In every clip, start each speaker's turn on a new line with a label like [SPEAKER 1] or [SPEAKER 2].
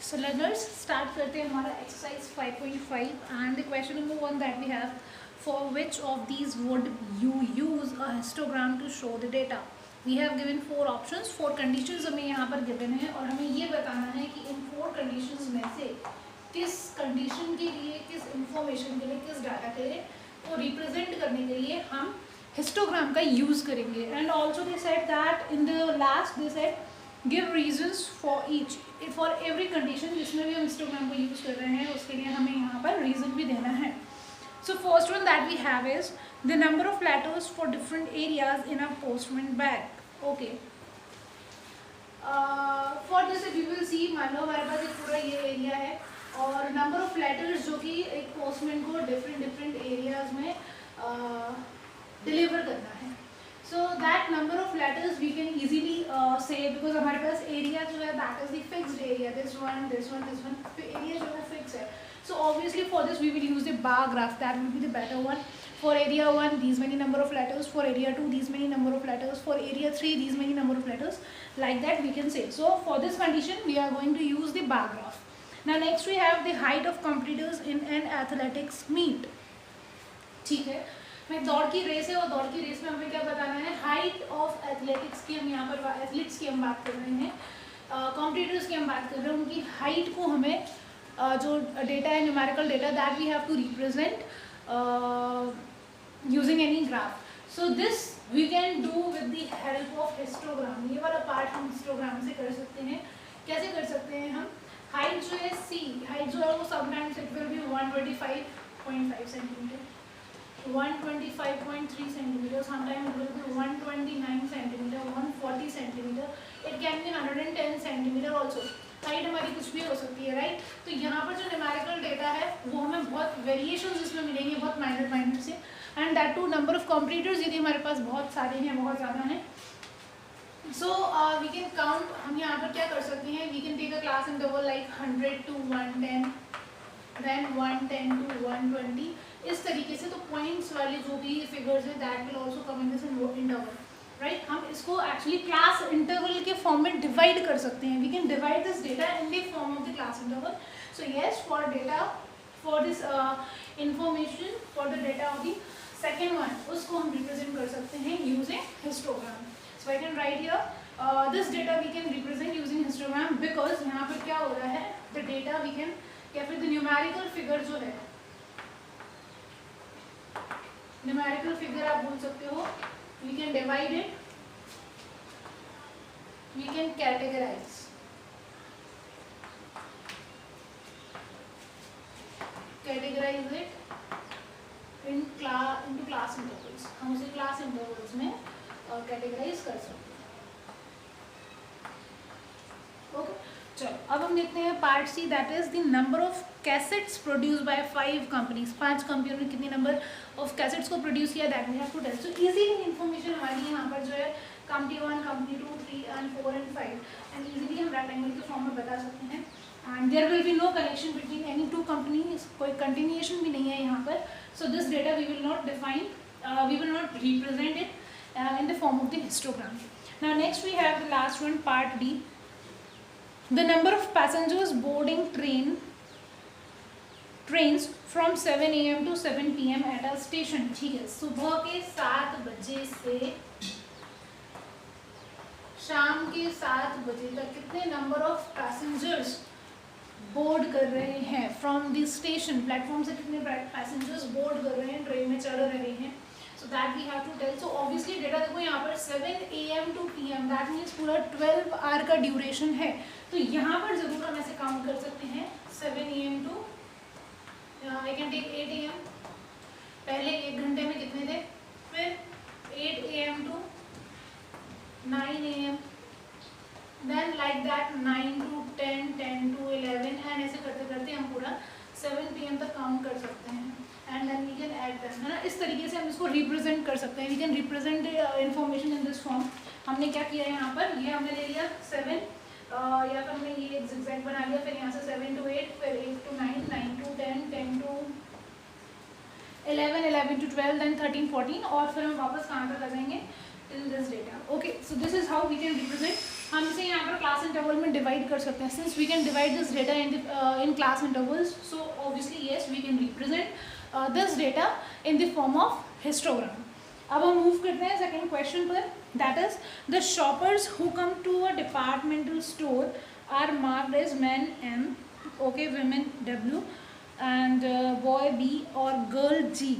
[SPEAKER 1] So learners, start करते हैं हमारा exercise 5.5 and the question number 1 that we have, for which of these would you use a histogram to show the data? We have given 4 options, 4 conditions हमें यहाँ पर given है और हमें ये बताना है कि इन 4 conditions में से किस condition के लिए, किस information के लिए, किस data के लिए को represent करने के लिए हम histogram का use करेंगे. And also they said that in the last they said give reasons for each, for every condition जिसमें भी हम हिस्टोग्राम को यूज़ कर रहे हैं उसके लिए हमें यहाँ पर रीज़न भी देना है. So first one that we have is the number of letters for different areas in a postman bag. Okay. For this if you will see, मान लो हमारे पास एक पूरा ये एरिया है और नंबर ऑफ लेटर्स जो कि एक पोस्टमैन को डिफरेंट एरियाज में डिलीवर करना है. So that number of letters we can easily say because हमारे पास area जो है that is the fixed area. This one, area जो है fixed है. So obviously for this we will use the bar graph. That will be the better one. For area 1 these many number of letters. For area 2 these many number of letters. For area 3 these many number of letters. Like that we can say. So for this condition we are going to use the bar graph. Now next we have the height of competitors in an athletics meet. ठीक है. मैं दौड़ की race है और दौड़ की race में हमें क्या बताना है, हाइट ऑफ एथलेटिक्स की हम यहाँ पर एथलीट्स की हम बात कर रहे हैं, कॉम्पिटिटर्स की हम बात कर रहे हैं, उनकी हाइट को हमें जो डेटा है numerical data that we have to represent using any graph. So this we can do with the help of histogram. ये वाला पार्ट हम हिस्टोग्राम से कर सकते हैं. कैसे कर सकते हैं हम, हाइट जो है सी हाइट जो है वो sometimes it will be 125.5 centimetre, 125.3 centimeter, sometimes it will be 129 centimeter, 140 centimeter, it can be 110 centimeter also. Height हमारी कुछ भी हो सकती है, राइट. तो यहाँ पर जो न्यूमेरिकल डेटा है वो हमें बहुत वेरिएशंस इसमें मिलेंगे, बहुत माइनर से. And that too number of competitors यदि हमारे पास बहुत सारे हैं, बहुत ज़्यादा हैं. So we can count. हम यहाँ पर क्या कर सकते हैं, we can take a class interval like 100 to 110, then 110 to 120. इस तरीके से. तो पॉइंट्स वाले जो भी फिगर्स है that will also come in this interval, right. हम इसको एक्चुअली क्लास इंटरवल के फॉर्म में डिवाइड कर सकते हैं. We can divide this data in the form of the class interval. So yes, for data, for this information, for the data of the second one, उसको हम represent कर सकते हैं using histogram. So I can write here this data we can represent using histogram because यहाँ पर क्या हो रहा है, द डेटा वी कैन, या फिर द न्यूमेरिकल फिगर जो है, न्यूमेरिकल फिगर आप बोल सकते हो, we can divide it, we can categorize. Categorize it into class intervals. हम उसे क्लास इंटरवल्स में कैटेगराइज कर सकते हैं. ओके, चलो अब हम देखते हैं part C, that is the number of cassettes produce by 5 companies. 5 कंपनियों ने कितनी नंबर ऑफ कैसेट्स को प्रोड्यूस किया, that we have to tell. So easy information हमारी यहाँ पर जो है company 1, company 2, 3 and 4 and 5, and easily हम रेक्टेंगल के फॉर्म में बता सकते हैं. And there will be no connection between any 2 companies, कोई कंटिन्यूएशन भी नहीं है यहाँ पर. So this data we will not define, we will not represent it in the form of the histogram. Now next we have the last one, part D. The number of passengers boarding trains from 7 AM to 7 PM at a station. ठीक है, सुबह के 7 बजे से शाम के 7 बजे तक कितने नंबर ऑफ पैसेंजर्स बोर्ड कर रहे हैं फ्रॉम द स्टेशन. प्लेटफॉर्म से कितने पैसेंजर्स बोर्ड कर रहे हैं, ट्रेन में चढ़ रहे हैं. So that we have to tell. So obviously data देखो यहाँ पर 7 AM to PM, that means पूरा 12 आवर का ड्यूरेशन है. तो यहाँ पर जरूर हम ऐसे काउंट कर सकते हैं 7 AM to I can take 8 AM. पहले 1 घंटे में कितने थे, फिर 8 AM to 9 AM, then like that 9 to 10, 10 to 11, and ऐसे करते करते हम पूरा 7 PM तक काउंट कर सकते हैं. And then we can add them, है ना. इस तरीके से हम इसको रिप्रेजेंट कर सकते हैं. We can represent information in this form. हमने क्या किया यहाँ पर, ये हमने ले लिया 7, या फिर हमने ये एक zigzag बना लिया, फिर यहाँ से 7 to 8, फिर 8 to 9, 9 to 10, 10 to 11, 11 to 12, then 13, 14, और फिर हम वापस कहाँ तक आ जाएंगे, till this data. Okay, so this is how we can represent. हम इसे यहाँ पर क्लास इंटरवल में डिवाइड कर सकते हैं. Since we can divide this data in class intervals, so obviously yes we can represent this data in the form of histogram. अब हम मूव करते हैं सेकेंड क्वेश्चन पर. That is the shoppers who come to a departmental store are marked as man M, okay, women W, and boy B or girl G.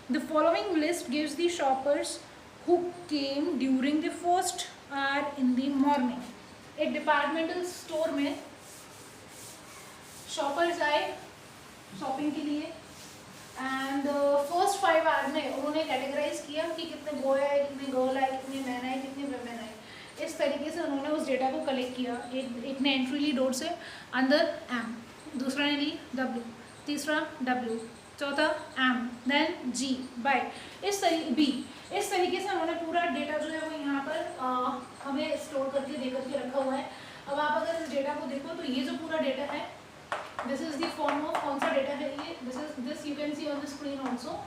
[SPEAKER 1] The following list gives the shoppers who came during the first hour in the morning. एक departmental store में shoppers आए shopping के लिए and first 5 our में उन्होंने categorise किया कि कितने बॉय आए, कितने गर्ल आए, कितने मैन आए, कितने वुमेन आए. इस तरीके से उन्होंने उस डेटा को कलेक्ट किया. एक ने एंट्री ली डोर से, अंदर M, दूसरा ने ली W, तीसरा W, चौथा M, देन G बाय इस तरीके से उन्होंने पूरा डेटा जो है वो यहाँ पर हमें स्टोर करके दे करके रखा हुआ है. अब आप अगर इस डेटा को देखो तो ये जो पूरा डेटा है, this is the form of कौन सा डेटा है ये, this you can C on the screen also.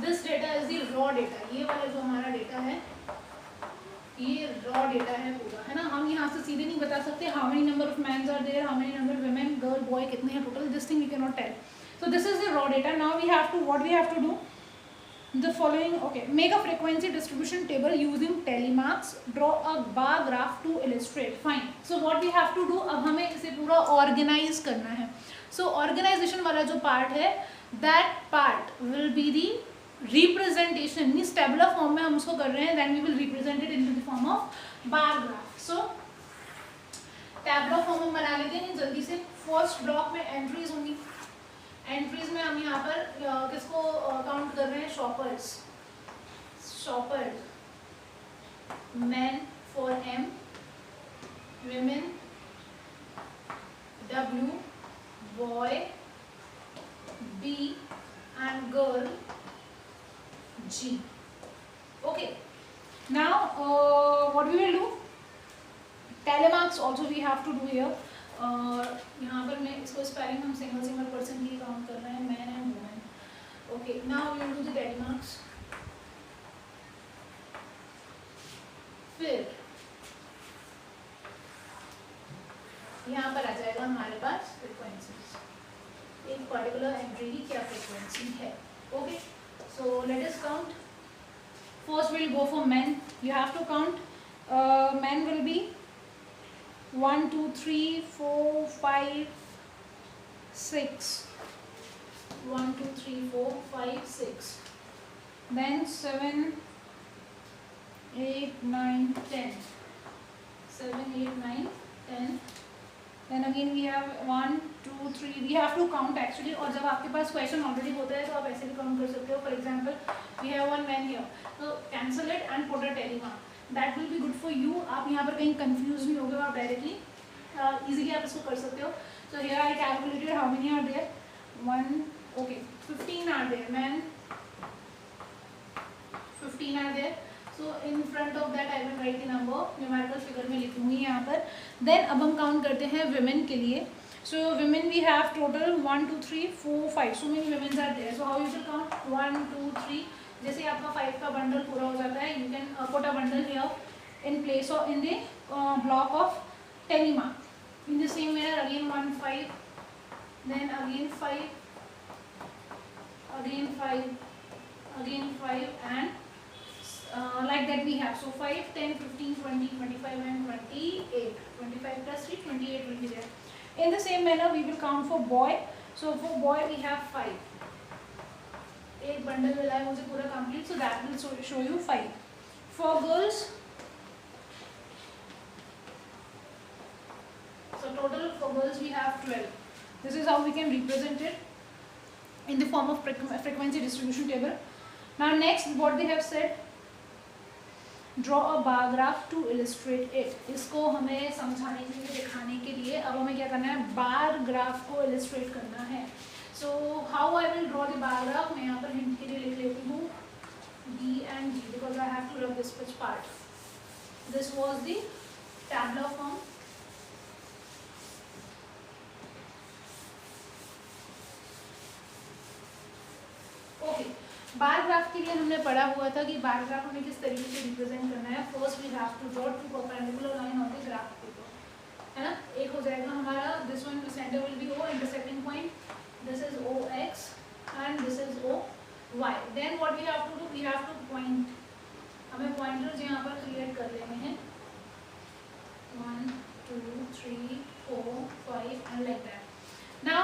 [SPEAKER 1] This data is the raw data. ये वाला जो हमारा डेटा है ये रॉ डेटा है पूरा, है ना. हम यहाँ से सीधे नहीं बता सकते how many number of mans are there, how many number women, girl, boy कितने हैं total. This thing we can not tell. So this is the raw data. Now we have to, what we have to do, the following. Okay, make a frequency distribution table using telemarks. Draw a bar graph to illustrate. Fine. So what we have to do, अब हमें इसे पूरा organize करना है. So organization वाला जो part है, that part will be the representation. इस tabular form में हम उसको कर रहे हैं, then we will represent it into the form of bar graph. So tabular form हम बना लेते हैं जल्दी से. First block में entries होंगी. एंट्रीज में हम यहाँ पर किसको काउंट कर रहे हैं, shopper, man for M, women W, boy B and girl G. Okay, now what we will do, telemarks also we have to do here. यहाँ पर मैं इसको स्पेलिंग हम सिंगल पर्सन की काउंट कर रहे हैं, man and women. Okay, now we will do the tally marks. फिर यहाँ पर आ जाएगा हमारे पास फ्रीक्वेंसीज, एक पर्टिकुलर एंट्री की क्या फ्रीक्वेंसी है. Okay, so let us count. First will go for man. You have to count. Man will be 1 2 3 4 5 6. 1 2 3 4 5 6. Then 7 8 9 10. 7 8 9 10. Then again we have 1 2 3. We have to count actually. और जब आपके पास question already होता है तो आप ऐसे भी काउंट कर सकते हो. For example we have one man here, so cancel it and put a telemark. That will be good for you. आप यहाँ पर कहीं कंफ्यूज नहीं होगे, आप डायरेक्टली इजीली आप इसको कर सकते हो. So here I calculated how many are there. 1, okay, 15 are there. Men 15 are there. So in front of that I will write the number. Numerical figure में लिखूंगी यहाँ पर. Then अब हम काउंट करते हैं women के लिए. So women we have total 1 2 3 4 5. So many women are there. So how you will count? 1 2 3. जैसे आपका 5 का बंडल पूरा हो जाता है, you can put a bundle here in place or in the block of telemark. In the same manner again 1 5, then again 5, again 5, again 5 and like that we have. So 5, 10, 15, 20, 25 and 28. 25 plus 3, 28 will be there. In the same manner we will count for boy. So for boy we have 5. एक bundle मिला है मुझे पूरा complete, so that will show you 5. For girls, so total for girls we have 12. This is how we can represent it in the form of frequency distribution table. Now next what they have said, draw a bar graph to illustrate it. इसको हमें समझाने के लिए, दिखाने के लिए अब हमें क्या करना है, बार ग्राफ को इलिस्ट्रेट करना है. So how I will draw the bar graph, मैं यहाँ पर हिंट के लिए लिख लेती हूँ B and G because I have to rub this which part. This was the tabular form. Okay, bar graph के लिए हमने पढ़ा हुआ था कि बार ग्राफ हमें किस तरीके से रिप्रेजेंट करना है. First we have to draw two perpendicular line on the graph paper, है ना. एक हो जाएगा हमारा this one, centre will be O, intersecting point this is O X and this is O Y. Then what we have to do, we have to point, हमें pointers यहाँ पर create कर लेने हैं 1 2 3 4 5 and like that. Now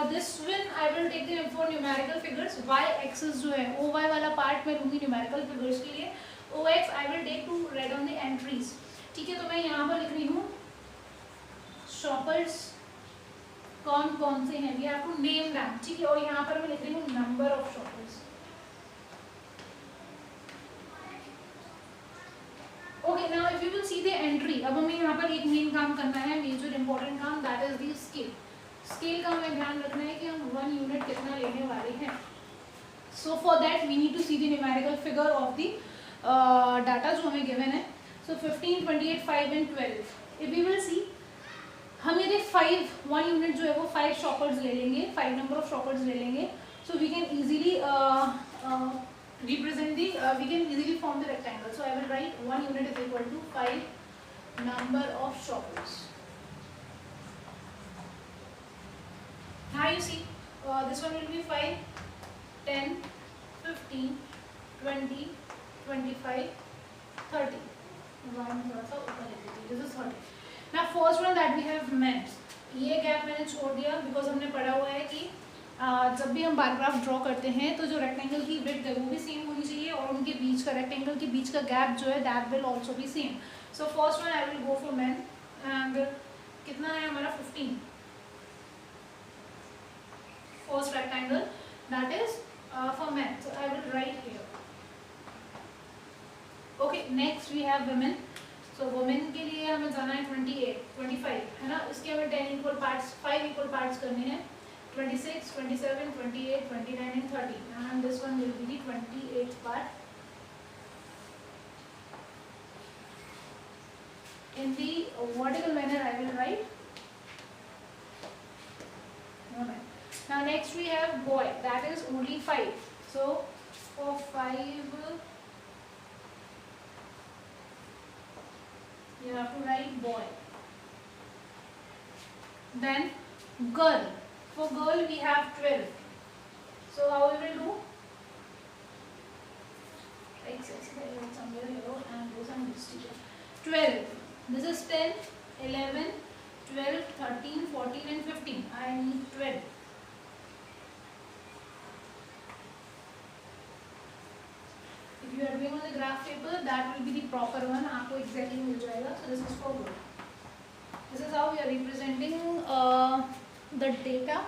[SPEAKER 1] this one I will take the for numerical figures. Y axis जो है O Y वाला part मैं लूँगी numerical figures के लिए. O X I will take to write on the entries. ठीक है, तो मैं यहाँ पर लिख रही हूँ shoppers कौन कौन से हैं, we have to name them. ठीक है, और यहाँ पर मैं लिख रही हूँ number of shoppers. Okay, now if you will see the entry, अब हमें यहाँ पर एक मेन काम करना है, major important काम, that is the scale. Scale का हमें ध्यान रखना है कि हम 1 यूनिट कितना लेने वाले हैं. So for that we need to see the numerical figure of the data जो हमें गिवन है. So 15 28 5 and 12. If we will see, हम यदि 1 यूनिट जो है वो 5 शॉपर्स ले लेंगे, 5 नंबर ऑफ शॉपर्स ले लेंगे, so we can easily represent the we can easily form the rectangle. So I will write 1 unit is equal to 5 number of shoppers. Now you see this one will be 5 10 15 20 25 30. One थोड़ा सा ऊपर ले लीजिए, this is 30. Now first one that we have met, ये gap मैंने छोड़ दिया because हमने पढ़ा हुआ है कि जब भी हम बार ग्राफ ड्रॉ करते हैं तो जो रेक्टेंगल की विड्थ है वो भी सेम होनी चाहिए और उनके बीच का रेक्टेंगल के बीच का गैप जो है that will also be same. So first one I will go for man and कितना है हमारा 15. First rectangle that is for man, so I will write here. Okay, next we have women. So women के लिए हमें जाना है 28 25 है ना. इसके हमें 10 इक्वल पार्ट्स 5 इक्वल पार्ट्स करने हैं 26 27 28 29 and 30 and this one will be the 28th part. In the vertical manner I will write. Now next we have boy, that is only 5. So for 5 you have to write boy. Then girl. For girl we have 12. So how we will do? X somewhere yellow and goes on this teacher. 12. This is 10, 11, 12, 13, 14 and 15. I need 12. If you are doing on the graph paper, that will be the proper one. आपको exactly मिल जाएगा. So this is for girl. This is how we are representing the data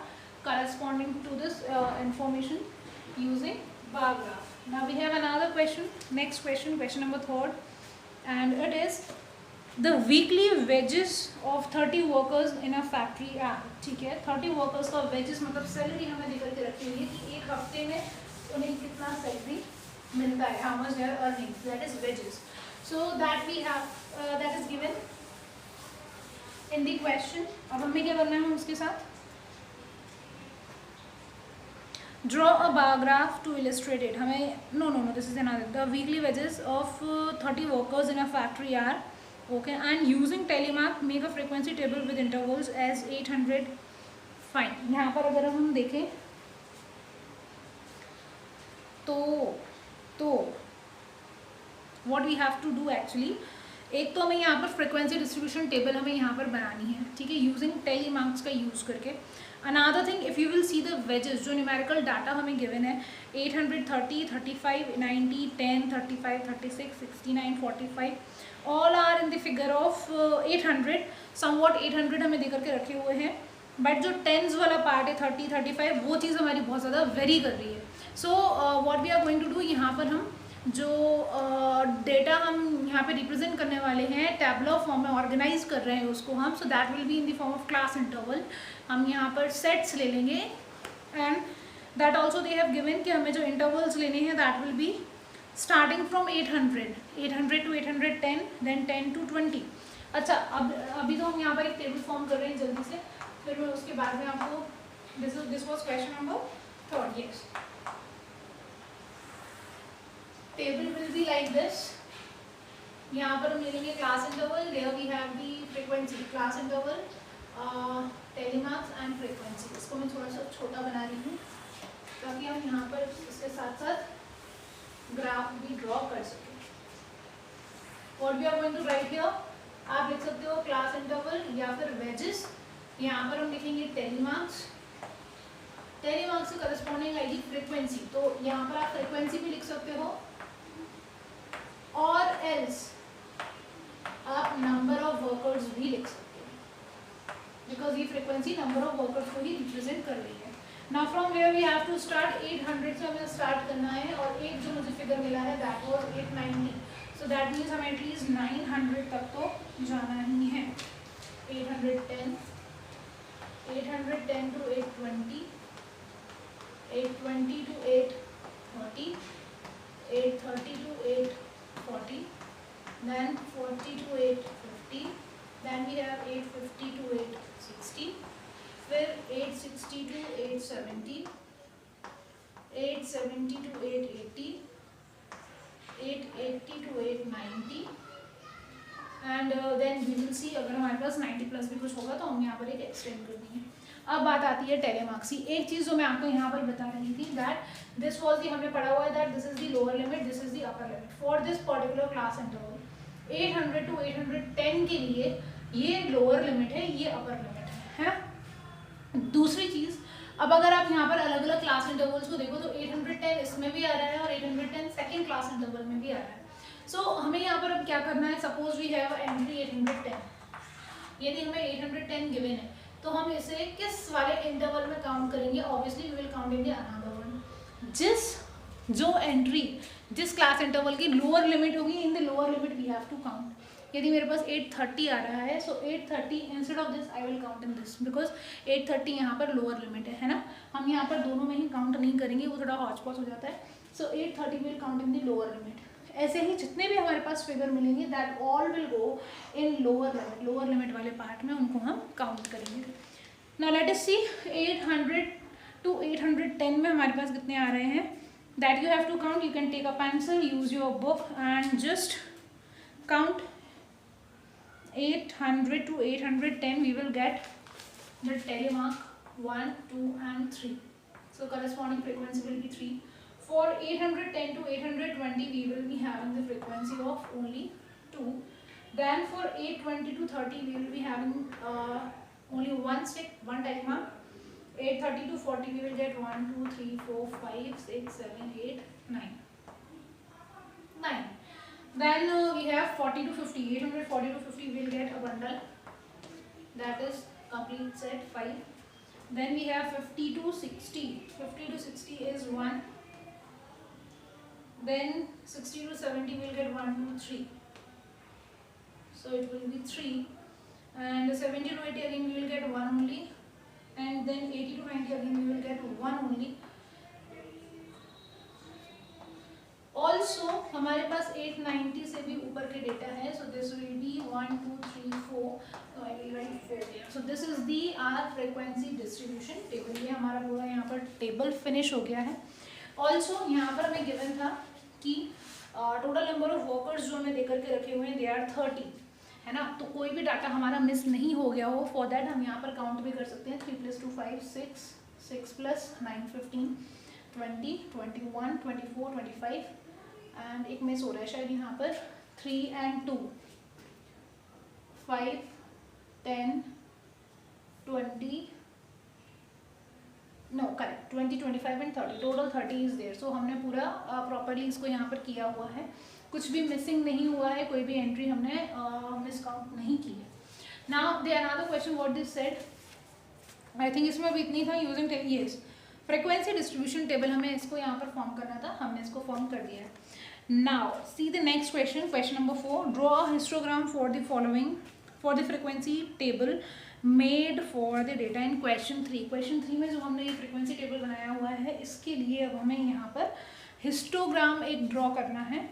[SPEAKER 1] corresponding to this information using bar graph. Now we have another question. Next question, question number 3rd, and it is the weekly wages of 30 workers in a factory are. ठीक है, 30 workers का wages मतलब salary हमें देकर के रखी हुई है कि एक हफ्ते में उन्हें कितना सैलरी मिलता है, how much they are earning, that is wages. So that we have that is given in the question. अब हमें क्या करना है उसके साथ? Draw a bar graph to illustrate it. हमें no this is another. The weekly wages of 30 workers in a factory are okay, and using telemark make a frequency table with intervals as 800. Fine. यहाँ पर अगर हम देखें तो what we have to do actually, एक तो हमें यहाँ पर फ्रिक्वेंसी डिस्ट्रीब्यूशन टेबल हमें यहाँ पर बनानी है, ठीक है, यूजिंग टेलीमार्क्स का यूज़ करके. Another thing, if you will see the wages, जो न्यूमेरिकल डाटा हमें गिवन है 830 35 90 10 35 36 69 45 all are in the figure of 800. Somewhat 800 हमें देकर के रखे हुए हैं, बट जो टेंस वाला पार्ट है 30 35 वो चीज़ हमारी बहुत ज़्यादा वेरी कर रही है. So what we are going to do, यहाँ पर हम जो डेटा हम यहाँ पे रिप्रेजेंट करने वाले हैं टैबलर फॉर्म में ऑर्गेनाइज कर रहे हैं उसको हम. So that will be in the form of class interval. हम यहाँ पर सेट्स ले लेंगे and that also they have given कि हमें जो इंटरवल्स लेने हैं that will be starting from 800 to 810 then 10 to 20. अच्छा, अब अभी तो हम यहाँ पर एक टेबल फॉर्म कर रहे हैं जल्दी से, फिर मैं उसके बाद में आपको this was question number 3rd. Yes, table will be like this. यहाँ पर हम ले लेंगे class interval. There we have the frequency, class interval, tally marks and frequency. इसको मैं थोड़ा सा छोटा बना रही हूँ ताकि हम यहाँ पर इसके साथ साथ ग्राफ भी ड्रॉ कर सकें. What we are going to write here, आप लिख सकते हो क्लास इंटरवल या फिर वेजेस. यहाँ पर हम लिखेंगे टेलीमार्क्स. टेलीमार्क्स से करस्पॉन्डिंग आएगी फ्रीक्वेंसी. तो यहाँ पर आप फ्रीक्वेंसी भी लिख सकते हो और एल्स आप नंबर ऑफ वर्कर्स भी लिख सकते हो, बिकॉज ये फ्रीक्वेंसी नंबर ऑफ वर्कर्स को ही रिप्रेजेंट कर रही है. Now from where we have to start. 800 से हमें स्टार्ट करना है और एक जो मुझे फिगर मिला है that was 890. So that means हमें एटलीस्ट 900 तक तो जाना ही है. 810 to 820, 820 to 830, 830 to 840, then 40 to 850, then we have 850 to 860, फिर 860 to 870, 870 to 880, 880 to 890 and then we will see अगर हमारे पास 90 प्लस भी कुछ होगा तो हम यहाँ पर एक एक्सटेंड कर देंगे. अब बात आती है टेलीमार्क्स की. एक चीज़ जो मैं आपको यहाँ पर बता रही थी दैट दिस वाज दी, हमने पढ़ा हुआ है that this is the lower limit, this is the upper limit for this particular class interval. 800 to 810 के लिए ये लोअर लिमिट है, ये अपर लिमिट है. दूसरी चीज़, अब अगर आप यहाँ पर अलग अलग क्लास इंटरवल्स को देखो तो 810 इसमें भी आ रहा है और 810 सेकेंड क्लास इंटरवल में भी आ रहा है. सो हमें यहाँ पर अब क्या करना है, सपोज वी हैव एंट्री 810. यदि हमें 810 गिवन है तो हम इसे किस वाले इंटरवल में काउंट करेंगे? Obviously we will count in the another one. जो एंट्री जिस क्लास इंटरवल की लोअर लिमिट होगी, in the lower limit we have to count. यदि मेरे पास 830 आ रहा है, so 830 instead of this I will count in this, because 830 यहाँ पर लोअर लिमिट है ना. हम यहाँ पर दोनों में ही काउंट नहीं करेंगे, वो थोड़ा हॉच पॉच हो जाता है. So 830 will count in the lower limit. ऐसे ही जितने भी हमारे पास फिगर मिलेंगे that all will go in lower limit. Lower limit वाले पार्ट में उनको हम काउंट करेंगे. Now let us see 800 to 810 में हमारे पास कितने आ रहे हैं, that you have to count. You can take a pencil, use your book and just count. 800 to 810 we will get the telemark 1, 2 and 3. So corresponding frequency will be 3. For 810 to 820 we will be having the frequency of only 2. Then for 820 to 30 we will be having only one stick, one telemark. 830 to 40 we will get 1, 2, 3, 4, 5, 6, 7, 8, 9. Then we have 40 to 50. 840 to 50 we will get a bundle, that is complete set 5. Then we have 50 to 60. 50 to 60 is 1. Then 60 to 70 we will get 1, 2, 3. So it will be 3. And 70 to 80 again we will get 1 only. And then 80 to 90 again we will get 1 only. Also हमारे पास 890 से भी ऊपर के data है. So this will be 1, 2, 3, 4. So I will write 4 there. So this is the R frequency distribution table. ये हमारा पूरा यहाँ पर टेबल फिनिश हो गया है. ऑल्सो यहाँ पर हमें गिवन था कि टोटल नंबर ऑफ वर्कर्स जो हमें देकर के रखे हुए हैं दे आर 30, है ना. तो कोई भी डाटा हमारा मिस नहीं हो गया हो, फॉर दैट हम यहाँ पर काउंट भी कर सकते हैं. 3 + 2 5 6, 6 + 9 15, 20, 21, 24, 25 एंड एक मिस हो रहा है शायद यहाँ पर 3 and 2, 5, 10, 20, no correct 20, 25 and 30. Total 30 is there. So हमने पूरा प्रॉपरली इसको यहाँ पर किया हुआ है. कुछ भी मिसिंग नहीं हुआ है, कोई भी एंट्री हमने मिस काउंट नहीं की है. Now they another question what this said. I think इसमें भी इतनी था. Using yes frequency distribution table, हमें इसको यहाँ पर फॉर्म करना था, हमने इसको फॉर्म कर दिया है. Now see the next question, question number 4. Draw a histogram for the following, for the frequency table made for the data in question 3. Question 3 में जो हमने ये frequency table बनाया हुआ है, इसके लिए अब हमें यहाँ पर histogram एक draw करना है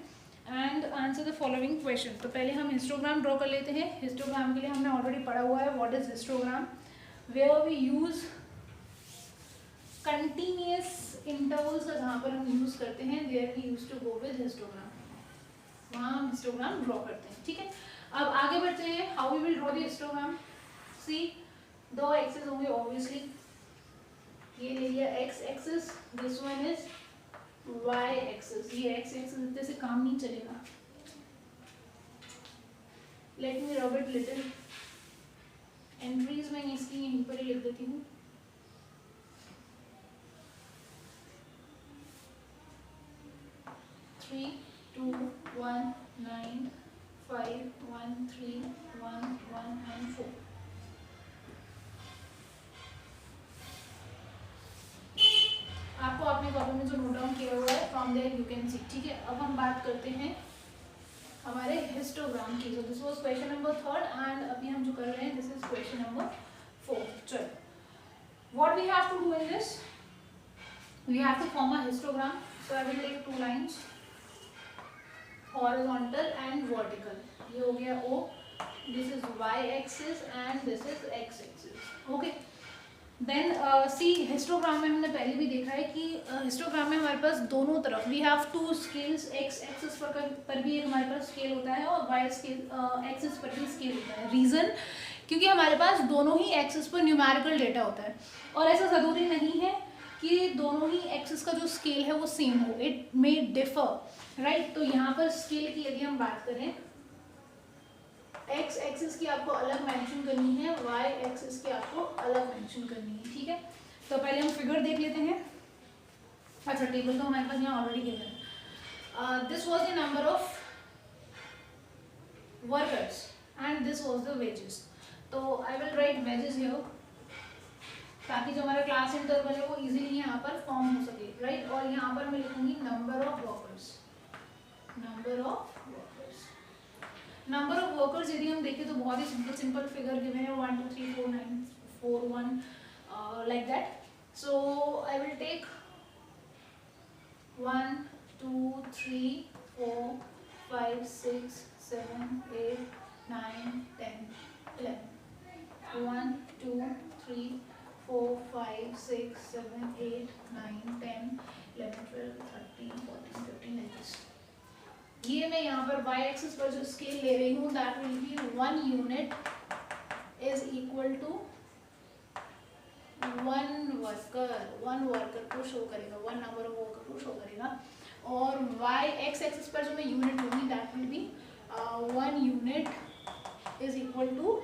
[SPEAKER 1] and answer the following question. तो पहले हम histogram draw कर लेते हैं. histogram के लिए हमने already पढ़ा हुआ है what is histogram, where we use continuous intervals का जहाँ पर हम यूज करते हैं, there we use to go with histogram, वहाँ हम हिस्टोग्राम ड्रॉ करते हैं, ठीक है। अब आगे बढ़ते हैं, how we will draw the histogram. See, दो एक्सेस होंगे ऑब्वियसली, ये ले लिया x axis, this one is y axis. ये एक्स एक्सिस इतने से काम नहीं चलेगा, let me rub it little. Entries मैं इसकी यहीं पर ही लिख देती हूँ। Three two one nine 5 1 3 1 1 and 4। आपको अपने कॉपी में जो नोट डाउन किया हुआ है from there you can see, ठीक है। अब हम बात करते हैं हमारे हिस्टोग्राम की। So this was question number 3 and अभी हम जो कर रहे हैं दिस इज क्वेश्चन नंबर 4। चलो, what we have to do in this, we have to form a histogram. So I will take 2 lines, horizontal and vertical. ये हो गया O, this is y axis and this is x axis, okay. Then see, histogram में हमने पहले भी देखा है कि हिस्टोग्राम में हमारे पास दोनों तरफ we have 2 scales, x axis पर भी हमारे पास स्केल होता है और y एक्सिस पर भी स्केल होता है। रीजन, क्योंकि हमारे पास दोनों ही एक्सिस पर न्यूमेरिकल डेटा होता है और ऐसा ज़रूरी नहीं है कि दोनों ही एक्सिस का जो स्केल है वो सेम हो, इट मे डिफर, राइट। तो यहाँ पर स्केल की यदि हम बात करें, एक्स एक्सिस की आपको अलग मेंशन करनी है, वाई एक्सिस की आपको अलग मेंशन करनी है, ठीक है। तो पहले हम फिगर देख लेते हैं। अच्छा, टेबल तो हमारे पास यहाँ ऑलरेडी गिवन है। This was the number of workers and this was the wages. तो I will write wages here ताकि जो हमारा क्लास इंटरवल है वो इजीली यहाँ पर फॉर्म हो सके, राइट। और यहाँ पर मैं लिखूंगी number of workers, number of workers. Number of workers यदि हम देखें तो बहुत ही सिंपल फिगर गिवन है, 1 2 3 4 9 4 1 like that. So I will take 1 2 3 4 5 6 7 8 9 10 11 1 2 3 4 5 6 7 8 9 10 11 12 13 14 15 like this। ये मैं यहाँ पर y एक्सिस पर जो स्केल ले रही हूँ that will be 1 unit is equal to 1 worker को शो करेगा, 1 नंबर ऑफ वर्कर को शो करेगा। और y एक्स एक्सिस पर जो मैं यूनिट लूँगी that will be 1 unit is equal to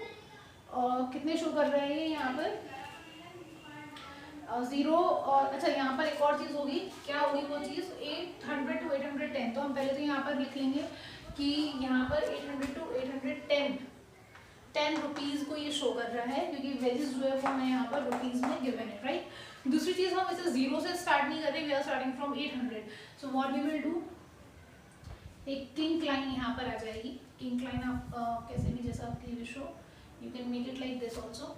[SPEAKER 1] कितने शो कर रहे हैं यहाँ पर 0। और अच्छा, यहाँ पर एक और चीज़ होगी, क्या होगी वो चीज़, 800 to 810। तो हम पहले तो यहाँ पर लिख लेंगे कि यहाँ पर 800 to 810 10 रुपीज़ को ये शो कर रहा है, क्योंकि वेजेस जो है वो हमें यहाँ पर रुपीज़ में गिवन है, राइट। दूसरी चीज़, हम इसे 0 से स्टार्ट नहीं कर रहे, we are starting from 800। So what we will do, एक किंक लाइन यहाँ पर आ जाएगी। किंक लाइन आप कैसे भी जैसा आपकी विश हो, you can make it like this also.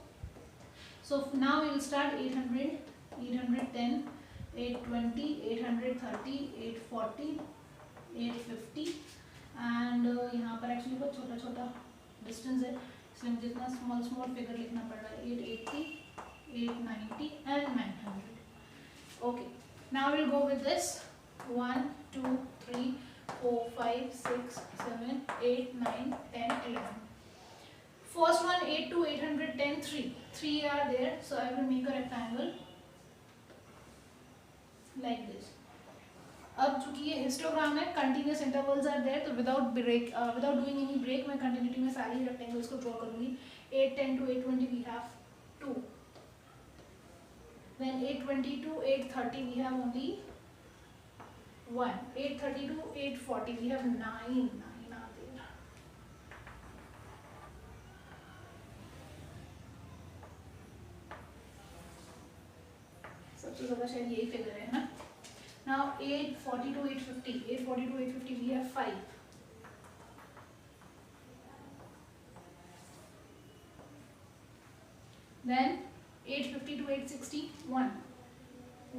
[SPEAKER 1] So now we will start 800, 810, 820, 830, 840, 850 and यहाँ पर एक्चुअली बहुत छोटा छोटा डिस्टेंस है, इसलिए मुझे इतना स्मॉल फिगर लिखना पड़ रहा है। 880, 890 and 900। Okay, now we'll go with this 1 2 3 4 5 6 7 8 9 10 11। First one 8 to 810, 3 are there, so I will make a rectangle like this। अब चूंकि ये हिस्टोग्राम है, कंटिन्यूस इंटरवल्स आर देयर, तो विदाउट डूइंग एनी ब्रेक मैं कंटिन्यूटी में सारी रेक्टेंगल्स को draw करूंगी। 810 to 820 we have 2, then 820 to 830 we have only 1, 830 to 840 we have 9 are there। सबसे ज़्यादा शायद यही फिगर है ना। Now 840 to 850, 840 to 850 we have 5, then 850 to 860 1,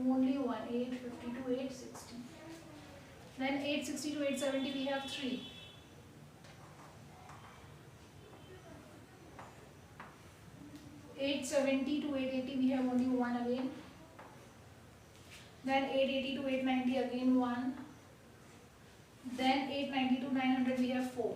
[SPEAKER 1] only 1, 850 to 860, then 860 to 870 we have 3, 870 to 880 we have only 1 again, then 880 to 890 again 1, then 890 to 900 we have 4.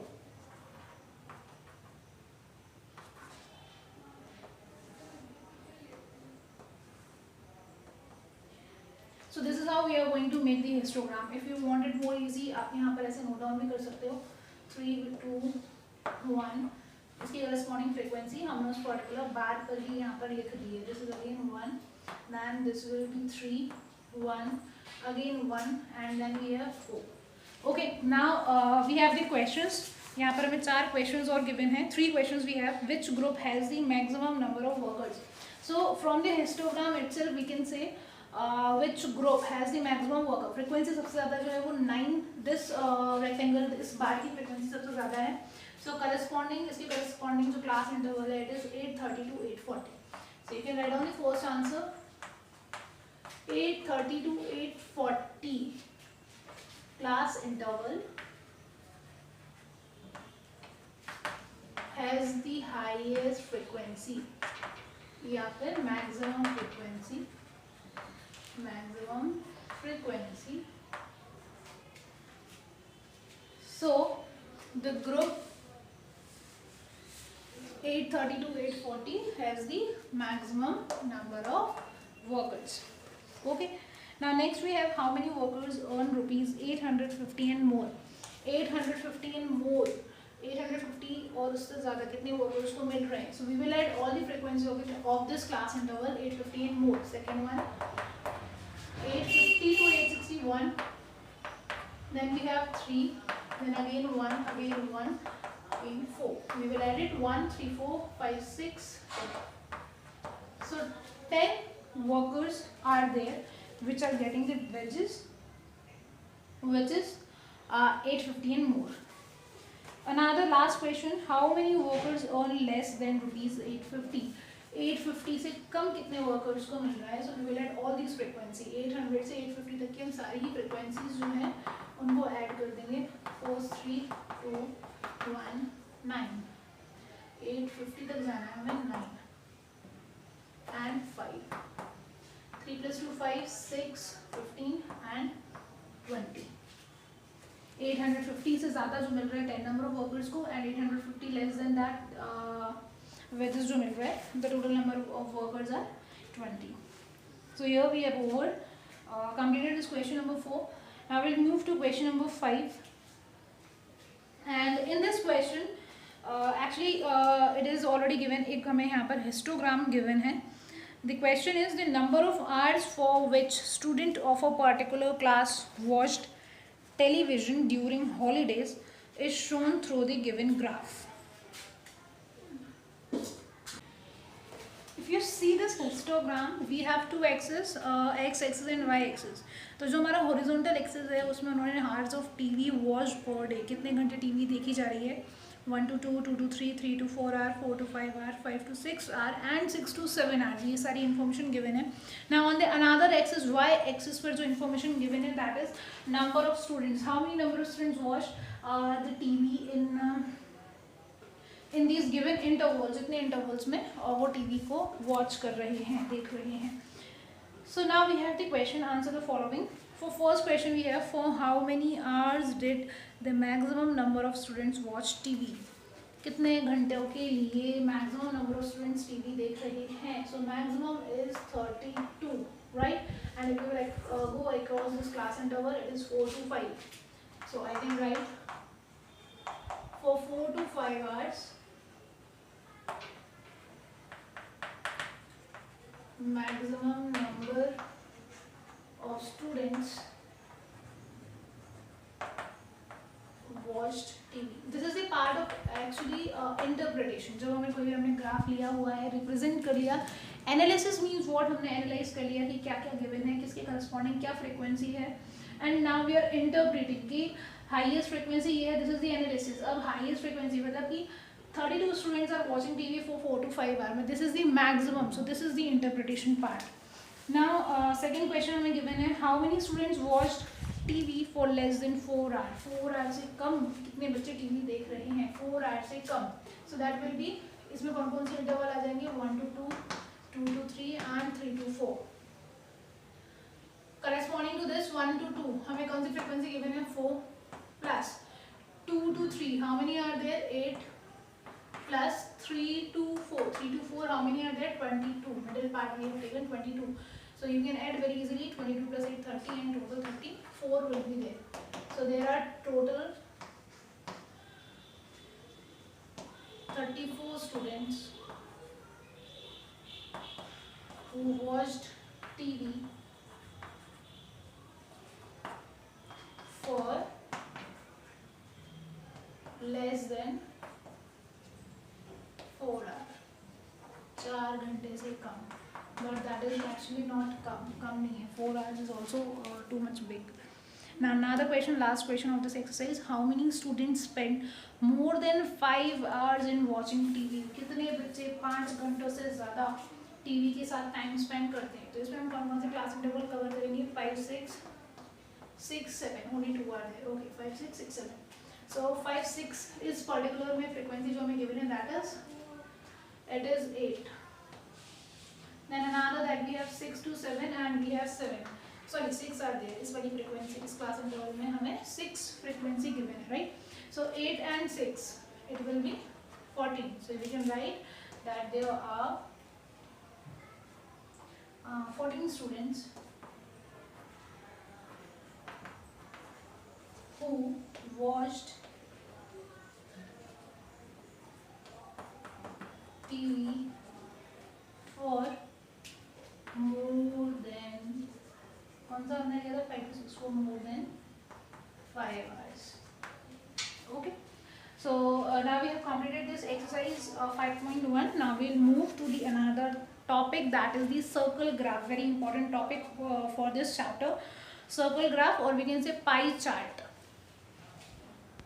[SPEAKER 1] So this is how we are going to make the histogram. If you want it more easy, आप यहाँ पर ऐसे note down भी कर सकते हो. 3, 2, 1. इसकी corresponding frequency हमने उस particular bar पर ही यहाँ पर लिख दी है. This is again 1, then this will be 3, 1, again 1, and then we have 4. Okay, now we have the questions. यहाँ पर हमें 4 questions और given हैं. 3 questions we have. Which group has the maximum number of workers? So from the histogram itself we can say which group has the maximum worker. Frequency सबसे ज़्यादा जो है वो 9. This rectangle, इस बार की frequency सबसे ज़्यादा है. So corresponding, इसकी corresponding जो class interval है, it is 830 to 840. So you can write down the first answer. 830 to 840 class interval has the highest frequency या फिर maximum frequency. So the group 830 to 840 has the maximum number of workers. Okay, now next we have how many workers earn rupees 850 and more. 850 and more, 850 और उससे ज़्यादा कितने workers को मिल रहे हैं. So we will add all the frequency of this class interval 850 and more. Second one 850 to 861, then we have 3, then again 1, again 1, again 4. We will add it 1, 3, 4, 5, 6, 10. So 10 workers are there which are getting the wages, which is 850 and more. Another last question, how many workers earn less than rupees 850? 850 से कम कितने workers को मिल रहा है. So we will add all this frequency. 800 से 850 तक की हम सारी ही फ्रीक्वेंसीज जो हैं उनको ऐड कर देंगे. 4, 3, 2, 1, 9. 850 तक जाना है हमें. 9 and 5. 3 plus 2 5, 6, 15 and 20. 850 से ज़्यादा जो मिल रहा है 10 नंबर ऑफ वर्कर्स को, and 850 less than that wages जो मिल रहा है. The total number of workers are 20. So here we have over completed this question number 4. Now we'll move to question number 5. And in this question, actually it is already given. एक हमें यहाँ पर histogram given है. The question is the number of hours for which student of a particular class watched television during holidays is shown through the given graph. If you see this histogram, we have two axes, x-axis and y-axis. तो जो हमारा horizontal axis है उसमें उन्होंने hours of TV watched per day, कितने घंटे TV देखी जा रही है. 1 to 2, 2 to 3, 3 to 4 hour, 4 to 5 hour, 5 to 6 hour and 6 to 7 hours. ये सारी information given है. Now on the another axis, y-axis पर जो information given है, that is number of students. How many number of students watched the TV in these given intervals, जितने intervals में वो TV को watch कर रहे हैं, देख रहे हैं. So now we have the question. Answer the following. For first question we have, for how many hours did the maximum number of students watch TV? कितने घंटों के लिए maximum number of students TV देख रहे हैं? So maximum is 32, right? And if you like go across this class interval, it is 4 to 5. So I can write for 4 to 5 hours. Maximum number of students watched TV. This is a part of actually interpretation. जब हमने graph लिया हुआ है, represent कर लिया. Analysis means what, हमने analyse कर लिया कि क्या क्या गिवन है, किसके करस्पॉन्डिंग क्या फ्रीक्वेंसी है, and now we are interpreting कि हाईएस्ट फ्रीक्वेंसी ये है. This is the analysis. अब हाईएस्ट फ्रीक्वेंसी मतलब कि 32 students are watching TV for 4 to 5 hours. This is the maximum. So this is the interpretation part. Now second question हमें given है, how many students watched TV for less than 4 hours? 4 hours से कम कितने बच्चे TV देख रहे हैं? 4 hours से कम. So that will be, इसमें कौन कौन से इंटरवल आ जाएंगे? 1 to 2, 2 to 3 and 3 to 4. 1 to 2 हमें कौन सी फ्रीक्वेंसी गिवन है 4 plus 2 to 3 how many are there 8 plus 3 to 4 3 to 4 how many are there 22 middle part we have taken 22 so you can add very easily 22 plus 8 30 and total 34 will be there so there are total 34 students who watched TV for less than 4 hours 4 घंटे से कम but that is actually not कम नहीं है 4 hours is also too much big. Now another question, last question of this exercise, how many students spend more than 5 hours in watching TV? कितने बच्चे 5 घंटों से ज़्यादा TV के साथ टाइम स्पेंड करते हैं? तो इसमें हम कौन कौन से क्लास इंटरवल कवर करेंगे 5 6 6 7 only 2 are there okay 5 6 6 7 so 5 6 is particular में frequency जो हमें given है that is it is 8 then another that we have 6 to 7 and we have 7 sorry 6 are there इस वाली frequency इस class interval में हमें 6 frequency given है right so 8 and 6 it will be 14 so we can write that there are 14 students who watched TV for more than कौन सा हमने लिया था 5 to 6 for more than 5 hours okay so now we have completed this exercise 5.1 now we'll move to the another topic that is the circle graph very important topic for this chapter circle graph or we can say pie chart